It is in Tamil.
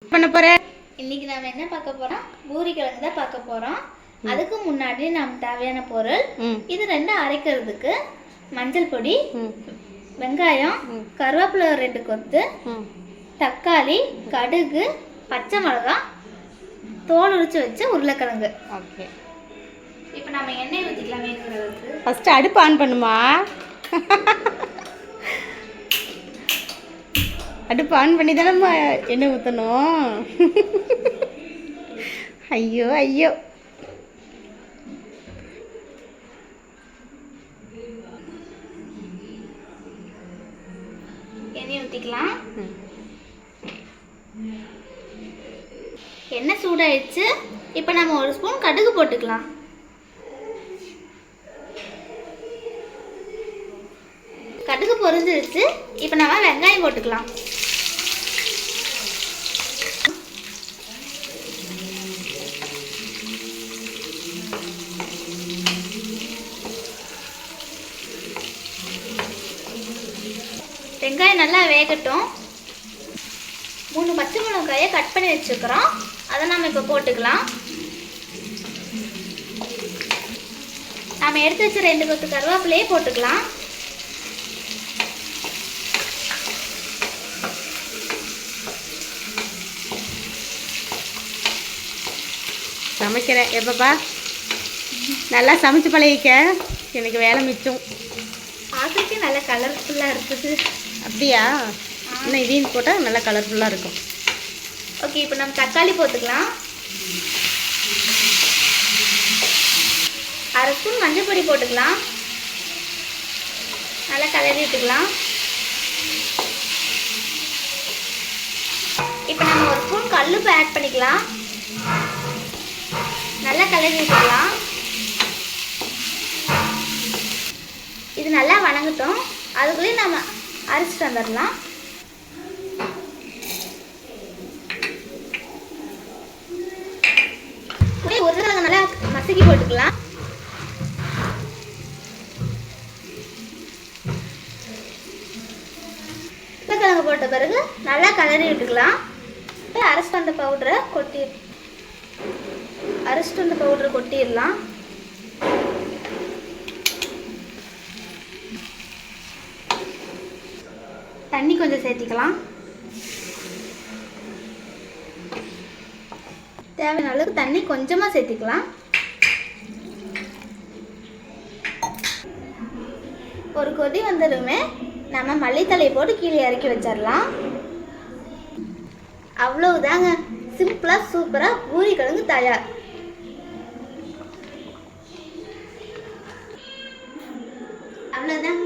பண்ண போற? இன்னைக்கு நாம என்ன பார்க்க போறோம்? பூரி கிழங்கு தான் பார்க்க போறோம். அதுக்கு முன்னாடி நமக்கு தேவையான பொருள் இது ரெண்டும் அரைக்கிறதுக்கு மஞ்சள் பொடி, வெங்காயம், கருவேப்பிலை 2 கொத்து, தக்காளி, கடுகு, பச்சை மிளகாய், தோல் உரிச்சு வச்ச உருளைக்கிழங்கு. ஓகே. இப்போ நாம எண்ணெய் ஊற்றிக்கலாம் வேணுங்கிற அளவுக்கு. ஃபர்ஸ்ட் அடுப்பு ஆன் பண்ணுமா? அடுப்பு ஆன் பண்ணி தானேம்மா எண்ணெய் ஊற்றணும். ஐயோ ஐயோ. எண்ணெய் ஊற்றிக்கலாம். எண்ணெய் சூடாயிடுச்சு. இப்போ நம்ம 1 ஸ்பூன் கடுகு போட்டுக்கலாம். கடுகு பொரிஞ்சிருச்சு. இப்போ நம்ம வெங்காயம் போட்டுக்கலாம். வெங்காயம் நல்லா வேகட்டும். 3 பச்சை மிளகாயை கட் பண்ணி வச்சுக்கிறோம். அதை நம்ம இப்போ போட்டுக்கலாம். நம்ம எடுத்து வச்ச 2 கொத்து கருவேப்பிலையே போட்டுக்கலாம். சமைக்கிறேன் எப்பப்பா? நல்லா சமைச்சு பழகிக்க, எனக்கு வேலை மிச்சம். பார்க்குறதுக்கு நல்லா கலர்ஃபுல்லாக இருக்குது. அப்படியா? இன்னும் இதையும் போட்டால் நல்லா கலர்ஃபுல்லாக இருக்கும். ஓகே, இப்போ நம்ம தக்காளி போட்டுக்கலாம். 1/2 ஸ்பூன் மஞ்சள் பொடி போட்டுக்கலாம். நல்லா கலரி விட்டுக்கலாம். இப்போ நம்ம 1 ஸ்பூன் கல்லுப்பு ஆட் பண்ணிக்கலாம். நல்லா கலரி விட்டுக்கலாம். இது நல்லா வணங்கட்டும். அதுக்குள்ளேயும் நம்ம அரைச்சிட்டு வந்துடலாம். உருளைக்கிழங்கு நல்லா மசக்கி போட்டுக்கலாம். உருளைக்கிழங்கு போட்ட பிறகு நல்லா கலரி விட்டுக்கலாம். அரைச்சிட்டு வந்த பவுடரை கொட்டிடலாம். தண்ணி கொஞ்சம் சேர்த்திக்கலாம். தேவையான அளவுக்கு தண்ணி கொஞ்சமாக சேர்த்திக்கலாம். ஒரு கொதி வந்துடுமே நம்ம மல்லித்தலை போட்டு கீழே இறக்கி வச்சிடலாம். அவ்வளவுதாங்க, சிம்பிளாக சூப்பராக பூரி கிழங்கு தயார். அவ்வளோதான்.